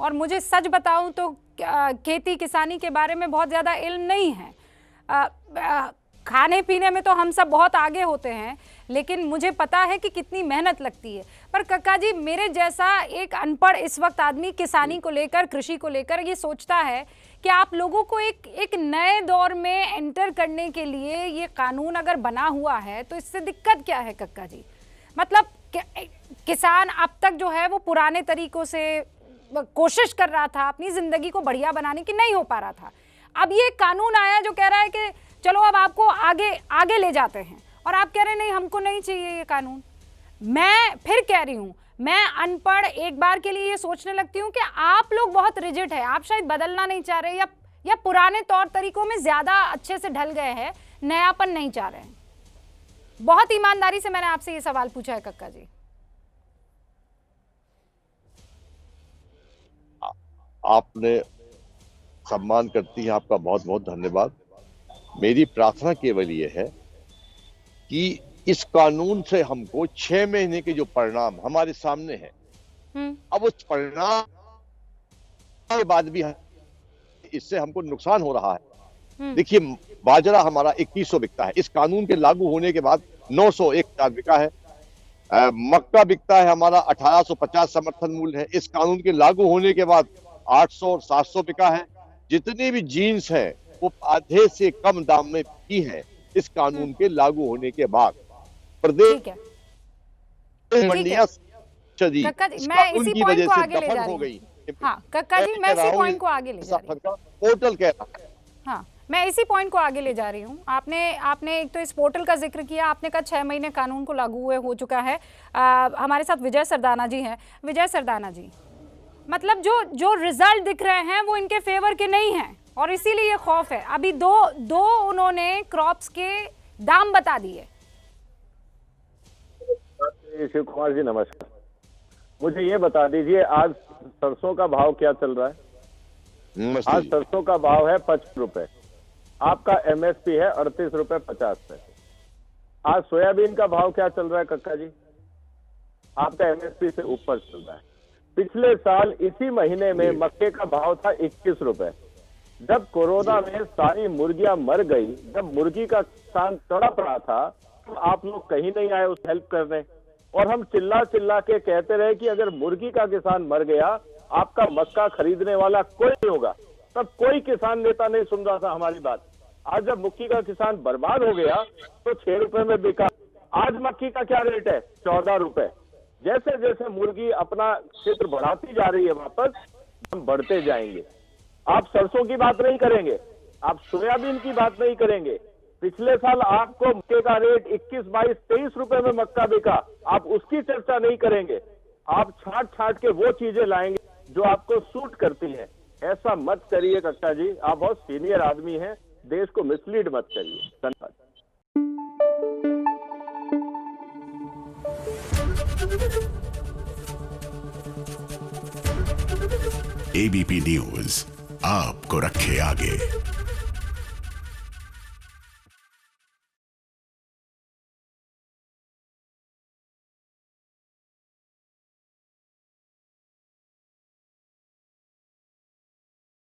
और मुझे सच बताऊं तो खेती किसानी के बारे में बहुत ज़्यादा इल्म नहीं है। खाने पीने में तो हम सब बहुत आगे होते हैं, लेकिन मुझे पता है कि कितनी मेहनत लगती है। पर कक्का जी, मेरे जैसा एक अनपढ़ इस वक्त आदमी किसानी को लेकर, कृषि को लेकर ये सोचता है कि आप लोगों को एक नए दौर में एंटर करने के लिए ये कानून अगर बना हुआ है तो इससे दिक्कत क्या है कक्का जी? मतलब किसान अब तक जो है वो पुराने तरीकों से कोशिश कर रहा था अपनी जिंदगी को बढ़िया बनाने की, नहीं हो पा रहा था। अब ये कानून आया जो कह रहा है कि चलो अब आपको आगे आगे ले जाते हैं, और आप कह रहे हैं नहीं हमको नहीं चाहिए ये कानून। मैं फिर कह रही हूँ, मैं अनपढ़ एक बार के लिए ये सोचने लगती हूँ कि आप लोग बहुत रिजिड है, आप शायद बदलना नहीं चाह रहे या पुराने तौर तरीकों में ज्यादा अच्छे से ढल गए हैं, नयापन नहीं चाह रहे हैं। बहुत ईमानदारी से मैंने आपसे ये सवाल पूछा है कक्का जी। आपने सम्मान करती है, आपका बहुत बहुत धन्यवाद। मेरी प्रार्थना केवल ये है कि इस कानून से हमको 6 महीने के जो परिणाम हमारे सामने हैं, अब उस परिणाम के बाद भी इससे हमको नुकसान हो रहा है। देखिए, बाजरा हमारा 2100 बिकता है, इस कानून के लागू होने के बाद 900 1000 बिका है। मक्का बिकता है हमारा 1850 समर्थन मूल्य है, इस कानून के लागू होने के बाद 800 और 700 बिका है। जितनी भी जीन्स है वो आधे से कम दाम में बिकी है इस कानून के लागू होने के बाद। प्रदेश मंडियां मैं इसी पॉइंट को आगे ले जा रही हूं। हाँ कक्का जी, मैं इसी पॉइंट को आगे ले जा रही हूं। पोर्टल कह रहा है। हाँ, मैं इसी पॉइंट को आगे ले जा रही हूँ। आपने एक तो इस पोर्टल का जिक्र किया, आपने कहा 6 महीने कानून को लागू हुए हो चुका है। हमारे साथ विजय सरदाना जी हैं। विजय सरदाना जी, मतलब जो रिजल्ट दिख रहे हैं वो इनके फेवर के नहीं हैं और इसीलिए ये खौफ है। अभी दो उन्होंने क्रॉप्स के दाम बता दिए। शिव कुमार जी नमस्कार, मुझे ये बता दीजिए आज सरसों का भाव क्या चल रहा है? आज सरसों का भाव है 55 रुपए, आपका एमएसपी है 38 रुपए 50 पैसे। आज सोयाबीन का भाव क्या चल रहा है कक्का जी? आपका एमएसपी से ऊपर चल रहा है। पिछले साल इसी महीने में मक्के का भाव था 21 रुपए। जब कोरोना में सारी मुर्गियां मर गई, जब मुर्गी का किसान तड़प रहा था, तो आप लोग कहीं नहीं आए उस हेल्प करने, और हम चिल्ला चिल्ला के कहते रहे कि अगर मुर्गी का किसान मर गया, आपका मक्का खरीदने वाला कोई नहीं होगा। तब कोई किसान नेता नहीं सुन रहा था हमारी बात। आज जब मक्की का किसान बर्बाद हो गया तो 6 रुपए में बिका। आज मक्की का क्या रेट है? 14 रुपए। जैसे जैसे मुर्गी अपना क्षेत्र बढ़ाती जा रही है वापस, हम बढ़ते जाएंगे। आप सरसों की बात नहीं करेंगे, आप सोयाबीन की बात नहीं करेंगे। पिछले साल आपको मक्के का रेट 21, 22, 23 रुपए में मक्का बिका, आप उसकी चर्चा नहीं करेंगे। आप छाट के वो चीजें लाएंगे जो आपको सूट करती हैं। ऐसा मत करिए कक्का जी, आप बहुत सीनियर आदमी हैं, देश को मिसलीड मत करिए। धन्यवाद। एबीपी न्यूज आपको रखे आगे।